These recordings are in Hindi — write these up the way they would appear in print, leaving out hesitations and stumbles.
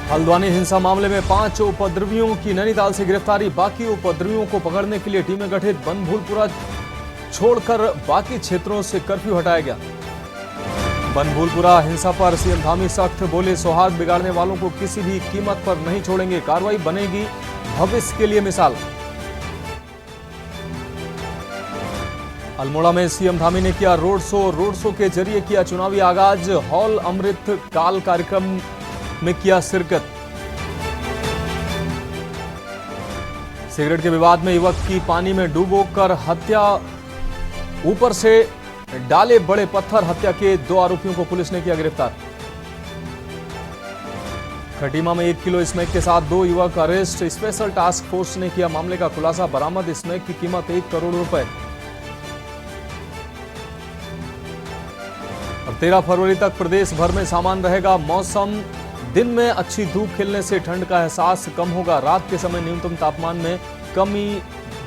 हल्द्वानी हिंसा मामले में 5 उपद्रवियों की नैनीताल से गिरफ्तारी। बाकी उपद्रवियों को पकड़ने के लिए टीमें गठित। बनभूलपुरा छोड़कर बाकी क्षेत्रों से कर्फ्यू हटाया गया। बनभूलपुरा हिंसा पर सीएम धामी सख्त बोले, सौहार्द बिगाड़ने वालों को किसी भी कीमत पर नहीं छोड़ेंगे। कार्रवाई बनेगी भविष्य के लिए मिसाल। अल्मोड़ा में सीएम धामी ने किया रोड शो के जरिए किया चुनावी आगाज। हॉल अमृत काल कार्यक्रम में किया शिरकत। सिगरेट के विवाद में युवक की पानी में डूबोकर हत्या। ऊपर से डाले बड़े पत्थर। हत्या के 2 आरोपियों को पुलिस ने किया गिरफ्तार। खटीमा में 1 किलो स्मैक के साथ 2 युवक अरेस्ट। स्पेशल टास्क फोर्स ने किया मामले का खुलासा। बरामद स्मैक की कीमत 1 करोड़ रुपए। और 13 फरवरी तक प्रदेश भर में सामान्य रहेगा मौसम। दिन में अच्छी धूप खिलने से ठंड का एहसास कम होगा। रात के समय न्यूनतम तापमान में कमी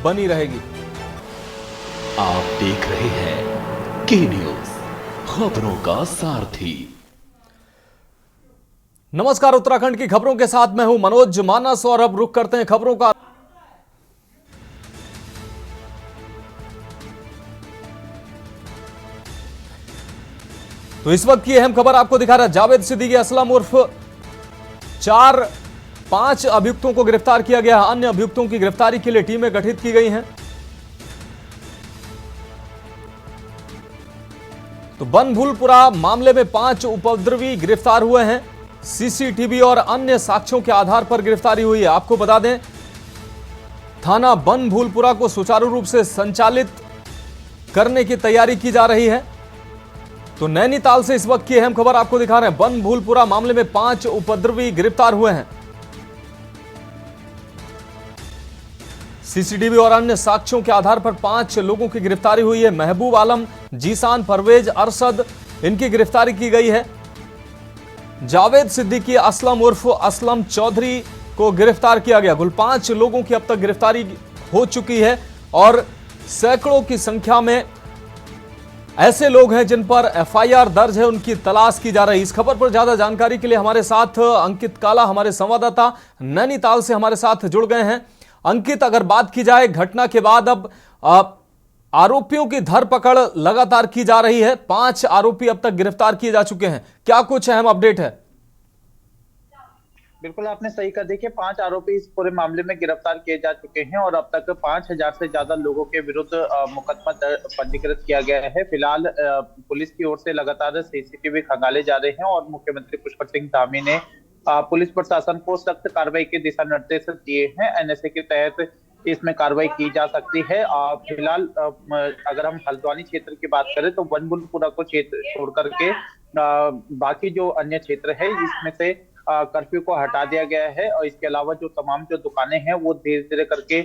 बनी रहेगी। आप देख रहे हैं के न्यूज, खबरों का सारथी। नमस्कार, उत्तराखंड की खबरों के साथ मैं हूं मनोज मानस और अब रुख करते हैं खबरों का। तो इस वक्त की अहम खबर आपको दिखा रहा है। जावेद सिद्दीकी असलम उर्फ 4-5 अभियुक्तों को गिरफ्तार किया गया। अन्य अभियुक्तों की गिरफ्तारी के लिए टीमें गठित की गई हैं। तो बनभूलपुरा मामले में 5 उपद्रवी गिरफ्तार हुए हैं। सीसीटीवी और अन्य साक्ष्यों के आधार पर गिरफ्तारी हुई है। आपको बता दें, थाना बनभूलपुरा को सुचारू रूप से संचालित करने की तैयारी की जा रही है। तो नैनीताल से इस वक्त की अहम खबर आपको दिखा रहे हैं। बनभूलपुरा मामले में 5 उपद्रवी गिरफ्तार हुए हैं। सीसीटीवी और अन्य साक्ष्यों के आधार पर 5 लोगों की गिरफ्तारी हुई है। महबूब आलम, जीसान, परवेज, अरशद, इनकी गिरफ्तारी की गई है। जावेद सिद्दीकी असलम उर्फ असलम चौधरी को गिरफ्तार किया गया। कुल 5 लोगों की अब तक गिरफ्तारी हो चुकी है और सैकड़ों की संख्या में ऐसे लोग हैं जिन पर एफआईआर दर्ज है, उनकी तलाश की जा रही है। इस खबर पर ज्यादा जानकारी के लिए हमारे साथ अंकित काला, हमारे संवाददाता नैनीताल से हमारे साथ जुड़ गए हैं। अंकित, अगर बात की जाए घटना के बाद अब आरोपियों की धरपकड़ लगातार की जा रही है। 5 आरोपी अब तक गिरफ्तार किए जा चुके हैं। क्या कुछ अहम अपडेट है? बिल्कुल, आपने सही कहा। देखिए, 5 आरोपी इस पूरे मामले में गिरफ्तार किए जा चुके हैं और अब तक 5000 से ज्यादा लोगों के विरुद्ध मुकदमा पंजीकृत किया गया है। फिलहाल पुलिस की ओर से लगातार सीसीटीवी खंगाले जा रहे हैं और मुख्यमंत्री पुष्कर सिंह धामी ने पुलिस प्रशासन को सख्त कार्रवाई के दिशा निर्देश दिए हैं। एनएसए के तहत इसमें कार्रवाई की जा सकती है। फिलहाल अगर हम हल्द्वानी क्षेत्र की बात करें तो बनभूलपुरा को क्षेत्र छोड़ करके बाकी जो अन्य क्षेत्र है इसमें से कर्फ्यू को हटा दिया गया है और इसके अलावा जो तमाम जो दुकानें हैं वो धीरे धीरे करके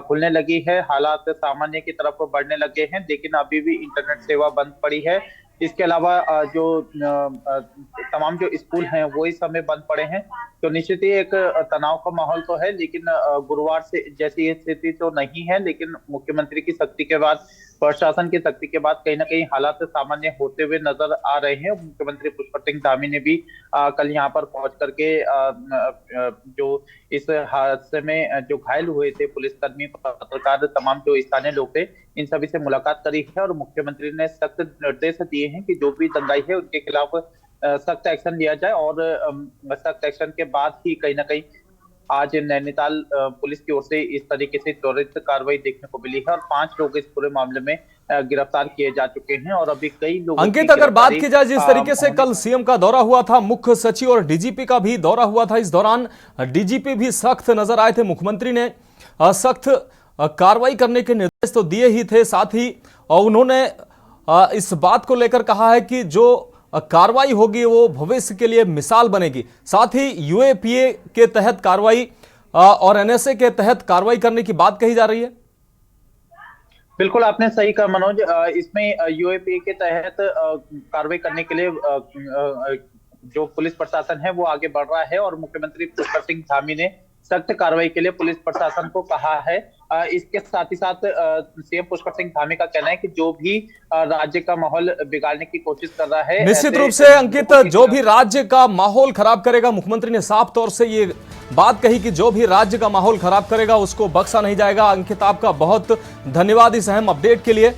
खुलने लगी है। हालात सामान्य की तरफ बढ़ने लगे हैं, लेकिन अभी भी इंटरनेट सेवा बंद पड़ी है। इसके अलावा जो तमाम जो स्कूल हैं वो इस समय बंद पड़े हैं। तो निश्चित ही एक तनाव का माहौल तो है, लेकिन गुरुवार से जैसी स्थिति तो नहीं है। लेकिन मुख्यमंत्री की सख्ती के बाद, प्रशासन की सख्ती के बाद कहीं ना कहीं हालात सामान्य होते हुए नजर आ रहे हैं। मुख्यमंत्री पुष्कर सिंह धामी ने भी कल यहाँ पर पहुंच करके जो इस हादसे में जो घायल हुए थे पुलिसकर्मी, पत्रकार, तमाम जो स्थानीय लोग थे, इन सभी से मुलाकात करी है और मुख्यमंत्री ने सख्त निर्देश दिए हैं कि जो भी दंगाई है उनके खिलाफ सख्त एक्शन लिया जाए। और सख्त एक्शन के बाद ही कहीं ना कहीं आज नैनीताल पुलिस की ओर से इस तरीके से त्वरित कार्रवाई देखने को मिली है और 5 लोग इस पूरे मामले में गिरफ्तार किए जा चुके हैं और अभी कई लोग। अंकित, अगर बात की जाए जिस तरीके से कल सीएम का दौरा हुआ था, मुख्य सचिव और डीजीपी का भी दौरा हुआ था, इस दौरान डीजीपी भी सख्त नजर आए थे। मुख्यमंत्री ने सख्त कार्रवाई करने के निर्देश तो दिए ही थे, साथ ही उन्होंने इस बात को लेकर कहा है कि जो कार्रवाई होगी वो भविष्य के लिए मिसाल बनेगी। साथ ही यूएपीए के तहत कार्रवाई और एनएसए के तहत कार्रवाई करने की बात कही जा रही है। बिल्कुल, आपने सही कहा मनोज। इसमें यूएपीए के तहत कार्रवाई करने के लिए जो पुलिस प्रशासन है वो आगे बढ़ रहा है और मुख्यमंत्री पुष्कर सिंह धामी ने सख्त कार्रवाई के लिए पुलिस प्रशासन को कहा है। इसके साथ ही साथ सीएम पुष्कर सिंह धामी का कहना है कि जो भी राज्य का माहौल बिगाड़ने की कोशिश कर रहा है, निश्चित ऐसे रूप से अंकित, जो भी राज्य का माहौल खराब करेगा, मुख्यमंत्री ने साफ तौर से ये बात कही कि जो भी राज्य का माहौल खराब करेगा उसको बख्शा नहीं जाएगा। अंकित, आपका बहुत धन्यवाद इस अहम अपडेट के लिए।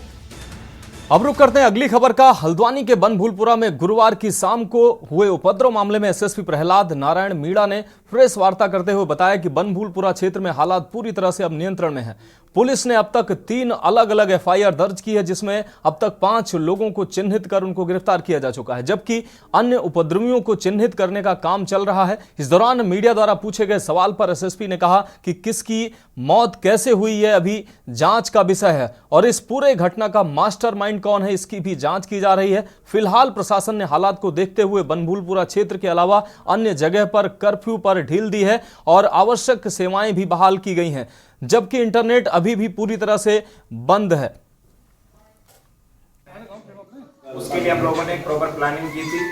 अब रुक करते हैं अगली खबर का। हल्द्वानी के बनभूलपुरा में गुरुवार की शाम को हुए उपद्रव मामले में एसएसपी प्रहलाद नारायण मीणा ने प्रेस वार्ता करते हुए बताया कि बनभूलपुरा क्षेत्र में हालात पूरी तरह से अब नियंत्रण में है। पुलिस ने अब तक 3 अलग अलग एफआईआर दर्ज की है, जिसमें अब तक 5 लोगों को चिन्हित कर उनको गिरफ्तार किया जा चुका है, जबकि अन्य उपद्रवियों को चिन्हित करने का काम चल रहा है। इस दौरान मीडिया द्वारा पूछे गए सवाल पर एसएसपी ने कहा कि किसकी मौत कैसे हुई है अभी जांच का विषय है और इस पूरे घटना का मास्टरमाइंड कौन है इसकी भी जांच की जा रही है। फिलहाल प्रशासन ने हालात को देखते हुए बनभूलपुरा क्षेत्र के अलावा अन्य जगह पर कर्फ्यू पर ढील दी है और आवश्यक सेवाएं भी बहाल की गई हैं, जबकि इंटरनेट अभी भी पूरी तरह से बंद है। उसके लिए हम लोगों ने एक प्रॉपर प्लानिंग की थी,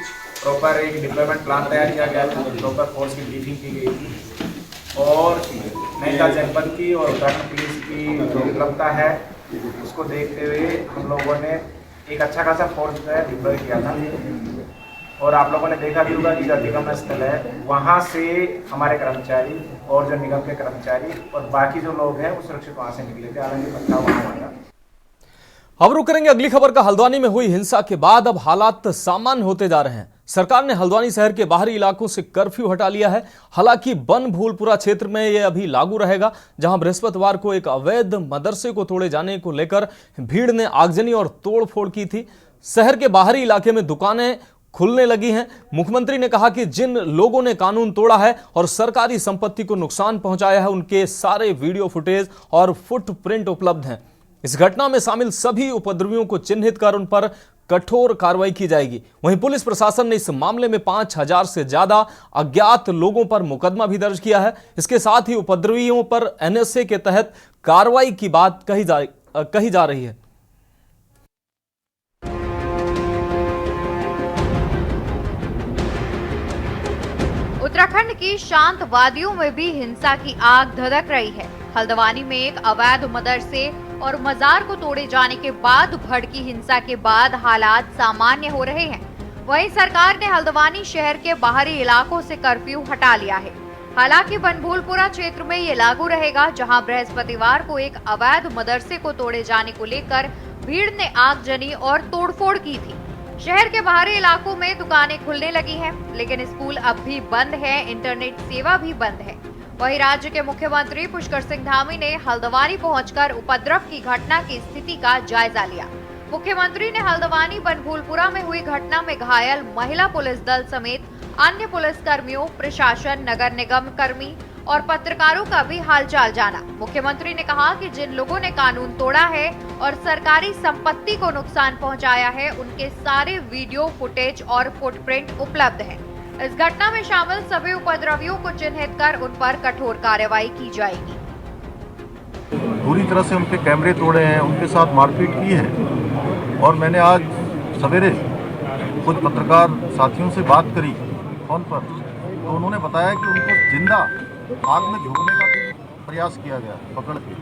प्रॉपर एक डिप्लॉयमेंट प्लान तैयार किया गया था, प्रॉपर फोर्स की ब्रीफिंग की गई थी और नैनीताल जनपद की और उत्तराखंड पुलिस की जो उपलब्धता है उसको देखते हुए हम लोगों ने एक अच्छा खासा फोर्स डिप्लॉय किया था। और आप लोगों ने देखा भी होगा कि जो अधिगम स्थल है वहाँ से हमारे कर्मचारी और जो निगम के कर्मचारी और बाकी जो लोग हैं वो सुरक्षित वहाँ से निकले थे, हालांकि पथराव वहाँ हुआ था। अब रुक करेंगे अगली खबर का। हल्द्वानी में हुई हिंसा के बाद अब हालात सामान्य होते जा रहे हैं। सरकार ने हल्द्वानी शहर के बाहरी इलाकों से कर्फ्यू हटा लिया है। हालांकि बनभूलपुरा क्षेत्र में यह अभी लागू रहेगा, जहां बृहस्पतिवार को एक अवैध मदरसे को तोड़े जाने को लेकर भीड़ ने आगजनी और तोड़फोड़ की थी। शहर के बाहरी इलाके में दुकानें खुलने लगी हैं। मुख्यमंत्री ने कहा कि जिन लोगों ने कानून तोड़ा है और सरकारी संपत्ति को नुकसान पहुंचाया है, उनके सारे वीडियो फुटेज और फुटप्रिंट उपलब्ध हैं। इस घटना में शामिल सभी उपद्रवियों को चिन्हित कर उन पर कठोर कार्रवाई की जाएगी। वहीं पुलिस प्रशासन ने इस मामले में 5000 से ज्यादा अज्ञात लोगों पर मुकदमा भी दर्ज किया है। इसके साथ ही उपद्रवियों पर एनएसए के तहत कार्रवाई की बात कही जा रही है। उत्तराखंड की शांत वादियों में भी हिंसा की आग धधक रही है। हल्द्वानी में एक अवैध मदरसे और मजार को तोड़े जाने के बाद भड़की हिंसा के बाद हालात सामान्य हो रहे हैं। वहीं सरकार ने हल्द्वानी शहर के बाहरी इलाकों से कर्फ्यू हटा लिया है। हालांकि बनभूलपुरा क्षेत्र में ये लागू रहेगा, जहां बृहस्पतिवार को एक अवैध मदरसे को तोड़े जाने को लेकर भीड़ ने आगजनी और तोड़फोड़ की थी। शहर के बाहरी इलाकों में दुकानें खुलने लगी हैं, लेकिन स्कूल अब भी बंद है, इंटरनेट सेवा भी बंद है। वहीं राज्य के मुख्यमंत्री पुष्कर सिंह धामी ने हल्द्वानी पहुंचकर उपद्रव की घटना की स्थिति का जायजा लिया। मुख्यमंत्री ने हल्द्वानी बनभूलपुरा में हुई घटना में घायल महिला पुलिस दल समेत अन्य पुलिस कर्मियों, प्रशासन, नगर निगम कर्मी और पत्रकारों का भी हालचाल जाना। मुख्यमंत्री ने कहा कि जिन लोगों ने कानून तोड़ा है और सरकारी संपत्ति को नुकसान पहुंचाया है, उनके सारे वीडियो फुटेज और फुटप्रिंट उपलब्ध हैं। इस घटना में शामिल सभी उपद्रवियों को चिन्हित कर उन पर कठोर कार्रवाई की जाएगी। पूरी तरह से उनके कैमरे तोड़े हैं, उनके साथ मारपीट की है। और मैंने आज सवेरे कुछ पत्रकार साथियों से बात करी फोन पर, तो उन्होंने बताया कि उनको जिंदा आग में झोंकने का भी प्रयास किया गया पकड़ के।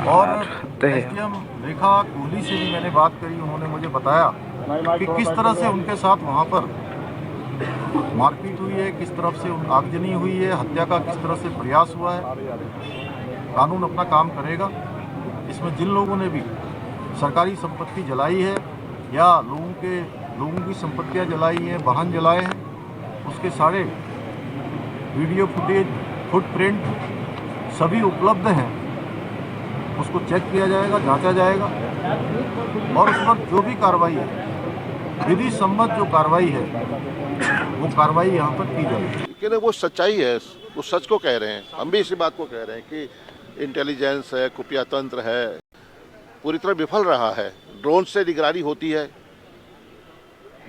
और एसडीएम रेखा कोहली से भी मैंने बात करी, उन्होंने मुझे बताया कि किस तरह से उनके साथ वहाँ पर मारपीट हुई है, किस तरफ से आगजनी हुई है, हत्या का किस तरह से प्रयास हुआ है। कानून अपना काम करेगा। इसमें जिन लोगों ने भी सरकारी संपत्ति जलाई है या लोगों की संपत्तियां जलाई हैं, वाहन जलाए हैं, उसके सारे वीडियो फुटेज, फुटप्रिंट सभी उपलब्ध हैं। उसको चेक किया जाएगा, जांचा जाएगा और उस पर जो भी कार्रवाई है, विधि सम्मत जो कार्रवाई है, वो कार्रवाई यहाँ पर की जाएगी। लेकिन वो सच्चाई है, वो सच को कह रहे हैं। हम भी इसी बात को कह रहे हैं कि इंटेलिजेंस है, खुफिया तंत्र है, पूरी तरह विफल रहा है। ड्रोन से निगरानी होती है,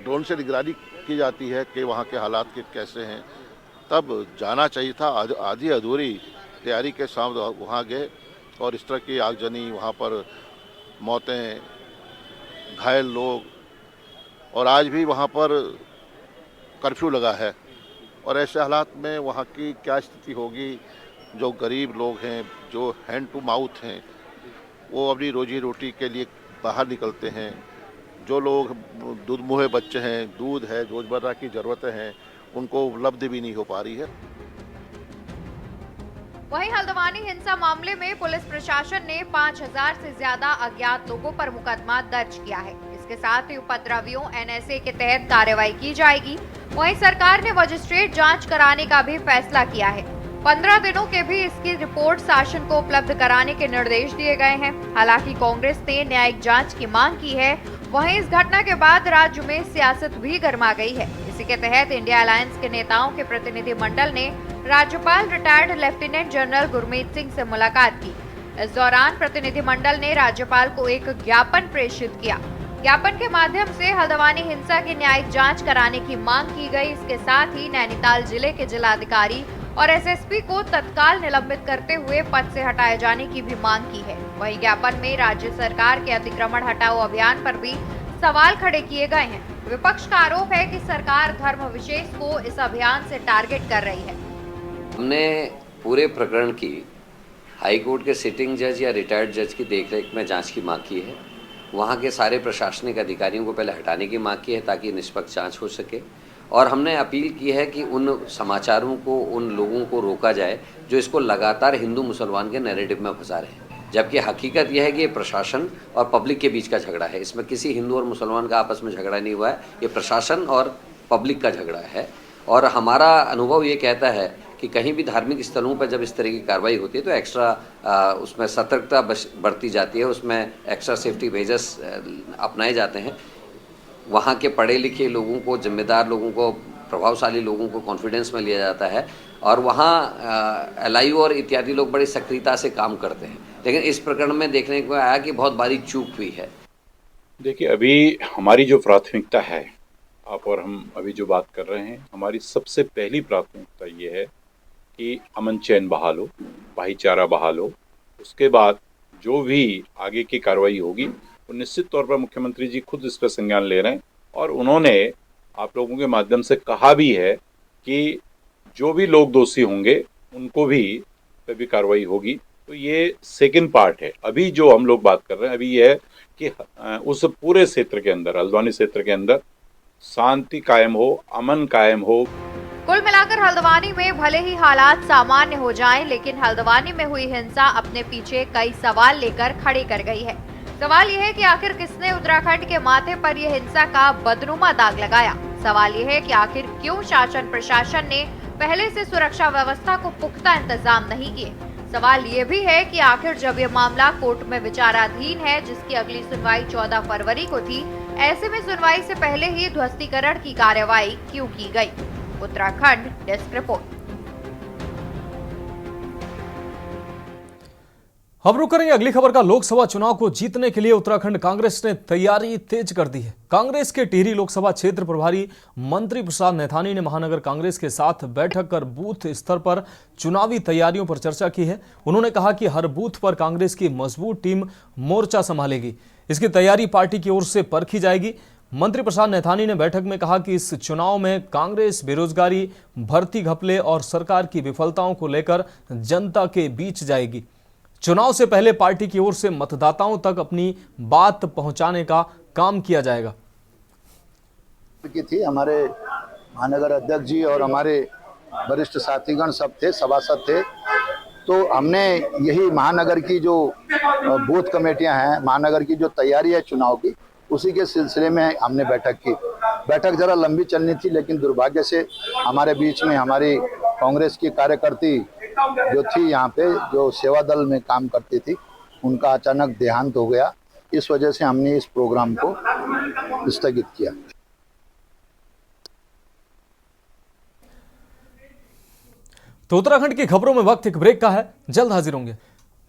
ड्रोन से निगरानी की जाती है कि वहाँ के हालात कैसे हैं। तब जाना चाहिए था। आधी अधूरी तैयारी के साथ वहाँ गए और इस तरह की आगजनी, वहाँ पर मौतें, घायल लोग, और आज भी वहाँ पर कर्फ्यू लगा है और ऐसे हालात में वहाँ की क्या स्थिति होगी। जो गरीब लोग हैं, जो हैंड टू माउथ हैं, वो अपनी रोजी रोटी के लिए बाहर निकलते हैं। जो लोग दूध मुहे बच्चे हैं, दूध है, रोजमर्रा की ज़रूरतें हैं, उनको उपलब्ध भी नहीं हो पा रही है। वहीं हल्द्वानी हिंसा मामले में पुलिस प्रशासन ने 5000 से ज्यादा अज्ञात लोगों पर मुकदमा दर्ज किया है। इसके साथ ही उपद्रवियों एनएसए के तहत कार्रवाई की जाएगी। वहीं सरकार ने मजिस्ट्रेट जांच कराने का भी फैसला किया है। 15 दिनों के भी इसकी रिपोर्ट शासन को उपलब्ध कराने के निर्देश दिए गए हैं। हालांकि कांग्रेस ने न्यायिक जांच की मांग की है। वहीं इस घटना के बाद राज्य में सियासत भी गर्मा गई है। इसी के तहत इंडिया अलायंस के नेताओं के प्रतिनिधि मंडल ने राज्यपाल retired lieutenant general Gurmeet Singh से मुलाकात की। इस दौरान प्रतिनिधिमंडल ने राज्यपाल को एक ज्ञापन प्रेषित किया। ज्ञापन के माध्यम से हल्द्वानी हिंसा की न्यायिक जांच कराने की मांग की गई। इसके साथ ही नैनीताल जिले के जिलाधिकारी और एसएसपी को तत्काल निलंबित करते हुए पद से हटाए जाने की भी मांग की है। वहीं ज्ञापन में राज्य सरकार के अतिक्रमण हटाओ अभियान पर भी सवाल खड़े किए गए हैं। विपक्ष का आरोप है कि सरकार धर्म विशेष को इस अभियान से टारगेट कर रही है। हमने पूरे प्रकरण की हाई कोर्ट के सिटिंग जज या रिटायर्ड जज की देखरेख में जांच की मांग की है। वहाँ के सारे प्रशासनिक अधिकारियों को पहले हटाने की मांग की है ताकि निष्पक्ष जांच हो सके। और हमने अपील की है कि उन समाचारों को, उन लोगों को रोका जाए जो इसको लगातार हिंदू मुसलमान के नैरेटिव में फंसा रहे हैं। जबकि हकीकत यह है कि ये प्रशासन और पब्लिक के बीच का झगड़ा है। इसमें किसी हिंदू और मुसलमान का आपस में झगड़ा नहीं हुआ है, ये प्रशासन और पब्लिक का झगड़ा है। और हमारा अनुभव ये कहता है कि कहीं भी धार्मिक स्थलों पर जब इस तरह की कार्रवाई होती है तो एक्स्ट्रा उसमें सतर्कता बरती जाती है, उसमें एक्स्ट्रा सेफ्टी मेजर्स अपनाए जाते हैं। वहाँ के पढ़े लिखे लोगों को, जिम्मेदार लोगों को, प्रभावशाली लोगों को कॉन्फिडेंस में लिया जाता है और वहाँ एलआईयू और इत्यादि लोग बड़ी सक्रियता से काम करते हैं। लेकिन इस प्रकरण में देखने को आया कि बहुत बारीक चूक हुई है। देखिए, अभी हमारी जो प्राथमिकता है, आप और हम अभी जो बात कर रहे हैं, हमारी सबसे पहली प्राथमिकता ये है कि अमन चैन बहाल हो, भाईचारा बहाल हो। उसके बाद जो भी आगे की कार्रवाई होगी वो निश्चित तौर पर मुख्यमंत्री जी खुद इस पर संज्ञान ले रहे हैं और उन्होंने आप लोगों के माध्यम से कहा भी है कि जो भी लोग दोषी होंगे उनको भी पे भी कार्रवाई होगी। तो ये सेकंड पार्ट है। अभी जो हम लोग बात कर रहे हैं अभी ये है कि उस पूरे क्षेत्र के अंदर, हल्द्वानी क्षेत्र के अंदर शांति कायम हो, अमन कायम हो। कुल मिलाकर हल्द्वानी में भले ही हालात सामान्य हो जाएं, लेकिन हल्द्वानी में हुई हिंसा अपने पीछे कई सवाल लेकर खड़े कर गई है। सवाल यह है कि आखिर किसने उत्तराखंड के माथे पर यह हिंसा का बदनुमा दाग लगाया। सवाल यह है कि आखिर क्यों शासन प्रशासन ने पहले से सुरक्षा व्यवस्था को पुख्ता इंतजाम नहीं किए। सवाल ये भी है कि आखिर जब यह मामला कोर्ट में विचाराधीन है, जिसकी अगली सुनवाई 14 फरवरी को थी, ऐसे में सुनवाई से पहले ही ध्वस्तीकरण की कार्रवाई क्यों की गई। Uttarakhand desk report. अब रुक करेंगे अगली खबर का। लोकसभा चुनाव को जीतने के लिए उत्तराखंड कांग्रेस ने तैयारी तेज कर दी है। कांग्रेस के टिहरी लोकसभा क्षेत्र प्रभारी मंत्री प्रसाद नैथानी ने महानगर कांग्रेस के साथ बैठक कर बूथ स्तर पर चुनावी तैयारियों पर चर्चा की है। उन्होंने कहा कि हर बूथ पर कांग्रेस की मजबूत टीम मोर्चा संभालेगी। इसकी तैयारी पार्टी की ओर से परखी जाएगी। मंत्री प्रसाद नैथानी ने बैठक में कहा कि इस चुनाव में कांग्रेस बेरोजगारी, भर्ती घपले और सरकार की विफलताओं को लेकर जनता के बीच जाएगी। चुनाव से पहले पार्टी की ओर से मतदाताओं तक अपनी बात पहुंचाने का काम किया जाएगा। की थी, हमारे महानगर अध्यक्ष जी और हमारे वरिष्ठ साथीगण सब थे, सभासद थे। तो हमने यही महानगर की जो बूथ कमेटियां हैं, महानगर की जो तैयारी है चुनाव की, उसी के सिलसिले में हमने बैठक की। बैठक जरा लंबी चलनी थी, लेकिन दुर्भाग्य से हमारे बीच में हमारी कांग्रेस की कार्यकर्ती जो थी, यहाँ पे जो सेवा दल में काम करती थी, उनका अचानक देहांत हो गया। इस वजह से हमने इस प्रोग्राम को स्थगित किया। तो उत्तराखंड की खबरों में वक्त एक ब्रेक का है, जल्द हाजिर होंगे।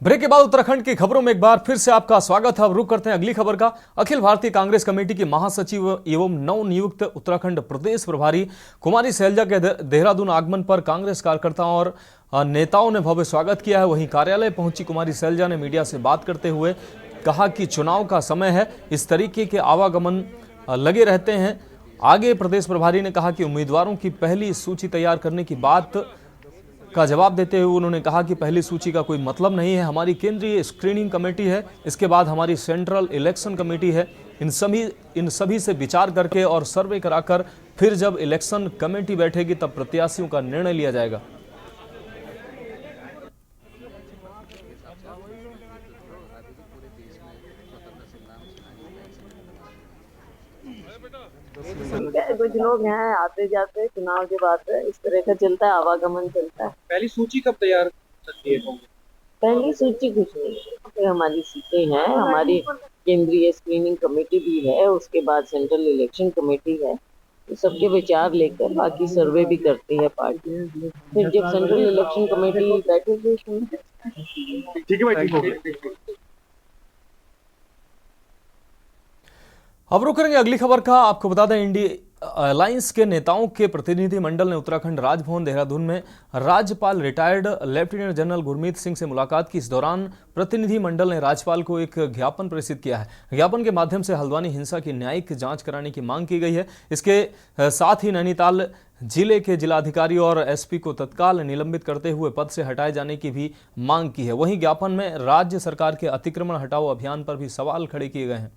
ब्रेक के बाद उत्तराखंड की खबरों में एक बार फिर से आपका स्वागत है। अब रुक करते हैं अगली खबर का। अखिल भारतीय कांग्रेस कमेटी की महासचिव एवं नवनियुक्त उत्तराखंड प्रदेश प्रभारी कुमारी सैलजा के देहरादून आगमन पर कांग्रेस कार्यकर्ताओं और नेताओं ने भव्य स्वागत किया है। वहीं कार्यालय पहुंची कुमारी सैलजा ने मीडिया से बात करते हुए कहा कि चुनाव का समय है, इस तरीके के आवागमन लगे रहते हैं। आगे प्रदेश प्रभारी ने कहा कि उम्मीदवारों की पहली सूची तैयार करने की बात का जवाब देते हुए उन्होंने कहा कि पहली सूची का कोई मतलब नहीं है। हमारी केंद्रीय स्क्रीनिंग कमेटी है, इसके बाद हमारी सेंट्रल इलेक्शन कमेटी है। इन सभी से विचार करके और सर्वे कराकर फिर जब इलेक्शन कमेटी बैठेगी तब प्रत्याशियों का निर्णय लिया जाएगा। कुछ लोग हैं आते जाते, चुनाव के बाद इस तरह का चलता है, आवागमन चलता है। पहली सूची कब तैयार करती है? पहली सूची कुछ नहीं, हमारी सीटें हैं, हमारी केंद्रीय स्क्रीनिंग कमेटी भी है, उसके बाद सेंट्रल इलेक्शन कमेटी है, तो सबके विचार लेकर बाकी सर्वे भी करती है पार्टी। फिर जब सेंट्रल इलेक्शन कमेटी बैठेगी। ठीक है भाई, ठीक है। अब रुक करेंगे अगली खबर का। आपको बता दें, इंडिया अलायंस के नेताओं के प्रतिनिधि मंडल ने उत्तराखंड राजभवन देहरादून में राज्यपाल retired lieutenant general Gurmeet Singh से मुलाकात की। इस दौरान प्रतिनिधि मंडल ने राज्यपाल को एक ज्ञापन प्रेषित किया है। ज्ञापन के माध्यम से हल्द्वानी हिंसा की न्यायिक जांच कराने की मांग की गई है। इसके साथ ही नैनीताल जिले के जिलाधिकारी और एसपी को तत्काल निलंबित करते हुए पद से हटाए जाने की भी मांग की है। वहीं ज्ञापन में राज्य सरकार के अतिक्रमण हटाओ अभियान पर भी सवाल खड़े किए गए हैं।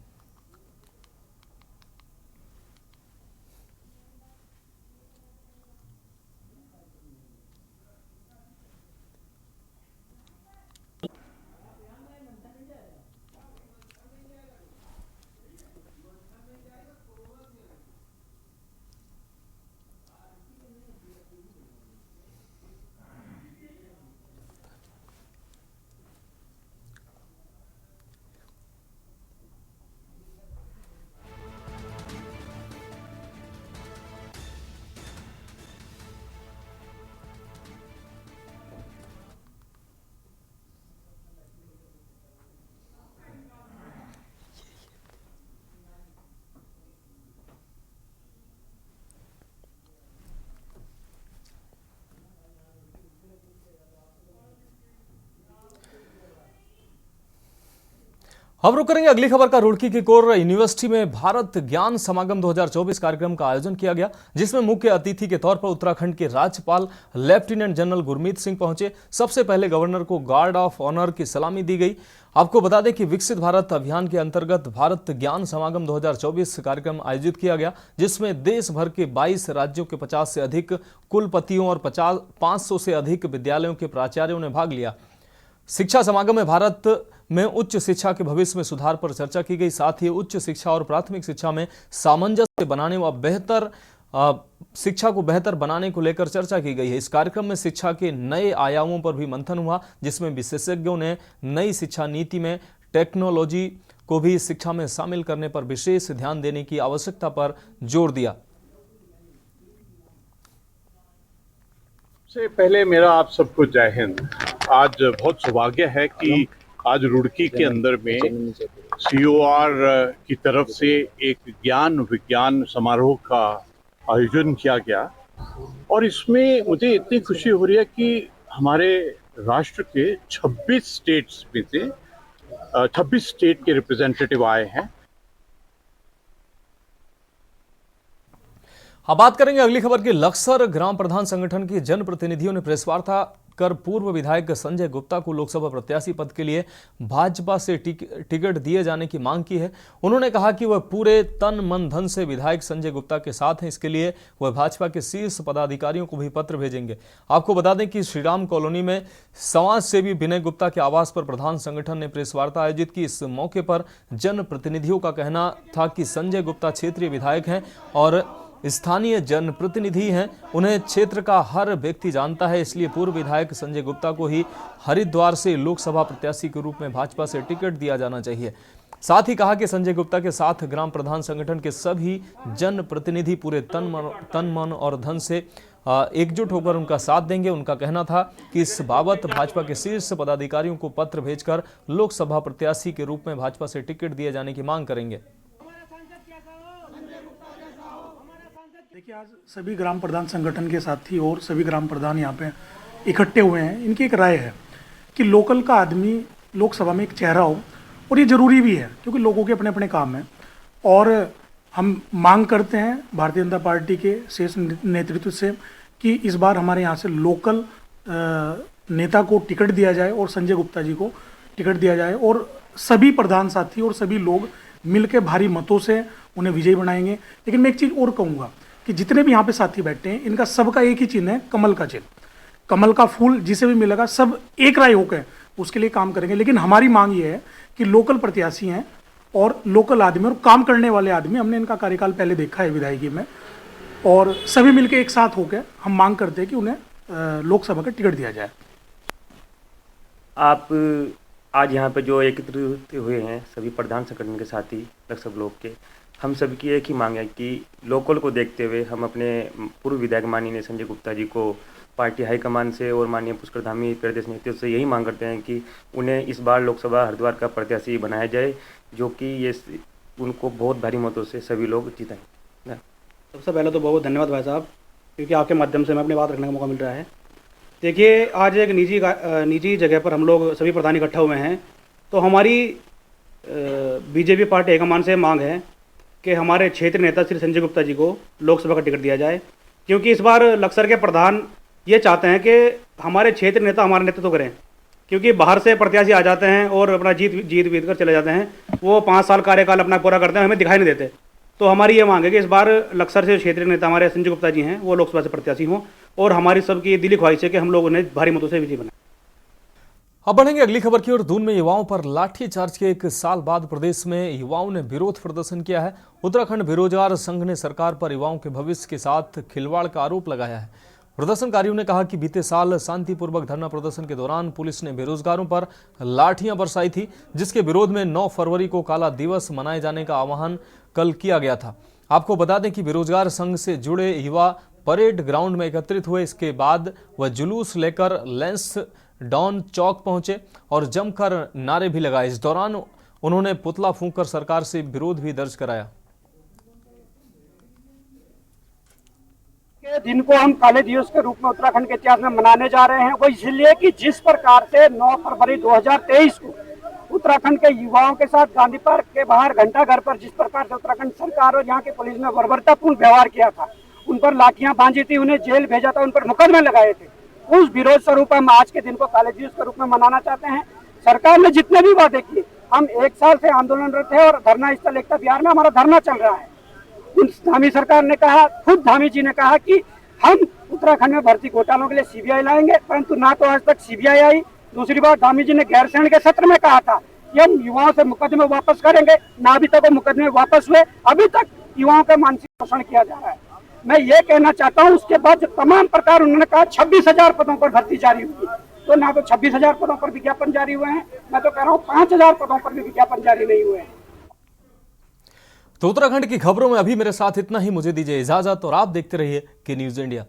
अब रुक करेंगे अगली खबर का। रुड़की की कोर यूनिवर्सिटी में भारत ज्ञान समागम 2024 कार्यक्रम का आयोजन किया गया, जिसमें मुख्य अतिथि के तौर पर उत्तराखंड के राज्यपाल लेफ्टिनेंट जनरल गुरमीत सिंह पहुंचे। सबसे पहले गवर्नर को गार्ड ऑफ ऑनर की सलामी दी गई। आपको बता दें कि विकसित भारत अभियान के अंतर्गत भारत ज्ञान समागम 2024 कार्यक्रम आयोजित किया गया, जिसमें देश भर के 22 राज्यों के 50 से अधिक कुलपतियों और 500 से अधिक विद्यालयों के प्राचार्यों ने भाग लिया। शिक्षा समागम में भारत में उच्च शिक्षा के भविष्य में सुधार पर चर्चा की गई। साथ ही उच्च शिक्षा और प्राथमिक शिक्षा में सामंजस्य बनाने व बेहतर शिक्षा को बेहतर बनाने को लेकर चर्चा की गई है। इस कार्यक्रम में शिक्षा के नए आयामों पर भी मंथन हुआ, जिसमें विशेषज्ञों ने नई शिक्षा नीति में टेक्नोलॉजी को भी शिक्षा में शामिल करने पर विशेष ध्यान देने की आवश्यकता पर जोर दिया। सबसे पहले मेरा आप सबको जय हिंद। आज बहुत सौभाग्य है कि आज रुड़की के अंदर में COR की तरफ से एक ज्ञान विज्ञान समारोह का आयोजन किया गया, और इसमें मुझे इतनी खुशी हो रही है कि हमारे राष्ट्र के 26 स्टेट्स में से 26 स्टेट के रिप्रेजेंटेटिव आए हैं। अब बात करेंगे अगली खबर की। लक्सर ग्राम प्रधान संगठन की जनप्रतिनिधियों ने प्रेस वार्ता कर पूर्व विधायक संजय गुप्ता को लोकसभा प्रत्याशी पद के लिए भाजपा से टिकट दिए जाने की मांग की है। उन्होंने कहा कि वह पूरे तन मन धन से विधायक संजय गुप्ता के साथ हैं। इसके लिए वह भाजपा के शीर्ष पदाधिकारियों को भी पत्र भेजेंगे। आपको बता दें कि श्रीराम कॉलोनी में समाज सेवी विनय गुप्ता के आवास पर प्रधान संगठन ने प्रेस वार्ता आयोजित की। इस मौके पर जनप्रतिनिधियों का कहना था कि संजय गुप्ता क्षेत्रीय विधायक हैं और स्थानीय जनप्रतिनिधि हैं। उन्हें क्षेत्र का हर व्यक्ति जानता है, इसलिए पूर्व विधायक संजय गुप्ता को ही हरिद्वार से लोकसभा प्रत्याशी के रूप में भाजपा से टिकट दिया जाना चाहिए। साथ ही कहा कि संजय गुप्ता के साथ ग्राम प्रधान संगठन के सभी जनप्रतिनिधि पूरे तन मन और धन से एकजुट होकर उनका साथ देंगे। उनका कहना था कि इस बाबत भाजपा के शीर्ष पदाधिकारियों को पत्र भेजकर लोकसभा प्रत्याशी के रूप में भाजपा से टिकट दिए जाने की मांग करेंगे। देखिए, आज सभी ग्राम प्रधान संगठन के साथी और सभी ग्राम प्रधान यहाँ पे इकट्ठे हुए हैं। इनकी एक राय है कि लोकल का आदमी लोकसभा में एक चेहरा हो, और ये ज़रूरी भी है क्योंकि लोगों के अपने अपने काम हैं। और हम मांग करते हैं भारतीय जनता पार्टी के शीर्ष नेतृत्व से कि इस बार हमारे यहाँ से लोकल नेता को टिकट दिया जाए और संजय गुप्ता जी को टिकट दिया जाए और सभी प्रधान साथी और सभी लोग मिलकर भारी मतों से उन्हें विजयी बनाएंगे। लेकिन मैं एक चीज़ और कहूँगा कि जितने भी यहाँ पे साथी बैठे हैं इनका सबका एक ही चिन्ह है, कमल का चिन्ह। कमल का फूल जिसे भी मिलेगा सब एक राय होकर उसके लिए काम करेंगे। लेकिन हमारी मांग ये है कि लोकल प्रत्याशी हैं और लोकल आदमी और काम करने वाले आदमी, हमने इनका कार्यकाल पहले देखा है विधायकी में, और सभी मिलकर एक साथ होकर हम मांग करते हैं कि उन्हें लोकसभा का टिकट दिया जाए। आप आज यहाँ पे जो एकत्रित हुए हैं सभी प्रधान संगठन के साथी लगभग सब लोग के, हम सबकी एक ही मांग है कि लोकल को देखते हुए हम अपने पूर्व विधायक माननीय संजय गुप्ता जी को पार्टी हाईकमान से और माननीय पुष्कर धामी प्रदेश नेतृत्व से यही मांग करते हैं कि उन्हें इस बार लोकसभा हरिद्वार का प्रत्याशी बनाया जाए, जो कि ये उनको बहुत भारी मतों से सभी लोग जिताएं। सबसे पहले तो बहुत धन्यवाद भाई साहब, क्योंकि आपके माध्यम से हमें अपनी बात रखने का मौका मिल रहा है। देखिए, आज एक निजी जगह पर हम लोग सभी प्रधान इकट्ठा हुए हैं, तो हमारी बीजेपी पार्टी हाईकमान से मांग है कि हमारे क्षेत्रीय नेता श्री संजय गुप्ता जी को लोकसभा का टिकट दिया जाए, क्योंकि इस बार लक्सर के प्रधान ये चाहते हैं कि हमारे क्षेत्रीय नेता हमारा नेतृत्व करें, क्योंकि बाहर से प्रत्याशी आ जाते हैं और अपना जीत कर चले जाते हैं, वो 5 साल कार्यकाल अपना पूरा करते हैं, हमें दिखाई नहीं देते। तो हमारी ये मांग है कि इस बार लक्सर से क्षेत्रीय नेता हमारे संजय गुप्ता जी हैं वो लोकसभा से प्रत्याशी हों, और हमारी सबकी दिली ख्वाहिश है कि हम लोग उन्हें भारी मतों से विजयी बनाएं। अब बढ़ेंगे अगली खबर की ओर। दून में युवाओं पर लाठीचार्ज के 1 साल बाद प्रदेश में युवाओं ने विरोध प्रदर्शन किया है। उत्तराखंड बेरोजगार संघ ने सरकार पर युवाओं के भविष्य के साथ खिलवाड़ का आरोप लगाया है। प्रदर्शनकारियों ने कहा कि बीते साल शांतिपूर्वक धरना प्रदर्शन के दौरान पुलिस ने बेरोजगारों पर लाठियां बरसाई थी, जिसके विरोध में 9 फरवरी को काला दिवस मनाए जाने का आह्वान कल किया गया था। आपको बता दें कि बेरोजगार संघ से जुड़े युवा परेड ग्राउंड में एकत्रित हुए। इसके बाद वह जुलूस लेकर लेंस डाउन चौक पहुंचे और जमकर नारे भी लगाए। इस दौरान उन्होंने पुतला फूंककर सरकार से विरोध भी दर्ज कराया। दिन को हम काले दिवस के रूप में उत्तराखंड के इतिहास में मनाने जा रहे हैं, वो इसलिए कि जिस प्रकार से 9 फरवरी 2023 को उत्तराखंड के युवाओं के साथ गांधी पार्क के बाहर घंटा घर पर जिस प्रकार से उत्तराखंड सरकार और यहाँ की पुलिस ने बर्बरतापूर्ण व्यवहार किया था, उन पर लाठियां बांधी थी, उन्हें जेल भेजा था, उन पर मुकदमे लगाए थे, उस विरोध स्वरूप हम आज के दिन को काले दिवस के रूप में मनाना चाहते हैं। सरकार ने जितने भी वादे किए, हम 1 साल से आंदोलनरत है और धरना स्थल एकता बिहार में हमारा धरना चल रहा है। धामी सरकार ने कहा, खुद धामी जी ने कहा कि हम उत्तराखंड में भर्ती घोटालों के लिए सीबीआई लाएंगे, परंतु ना तो आज तक सीबीआई आई। दूसरी बात, धामी जी ने गैरसैंण के सत्र में कहा था कि हम युवाओं से मुकदमे वापस करेंगे, ना अभी तक वो मुकदमे वापस हुए, अभी तक युवाओं का मानसिक शोषण किया जा रहा है। मैं ये कहना चाहता हूँ, उसके बाद जो तमाम प्रकार उन्होंने कहा 26,000 पदों पर भर्ती जारी होगी, तो ना तो 26,000 पदों पर विज्ञापन जारी हुए हैं, मैं तो कह रहा हूँ 5,000 पदों पर भी विज्ञापन जारी नहीं हुए हैं। तो उत्तराखंड की खबरों में अभी मेरे साथ इतना ही। मुझे दीजिए इजाजत और आप देखते रहिए के न्यूज इंडिया।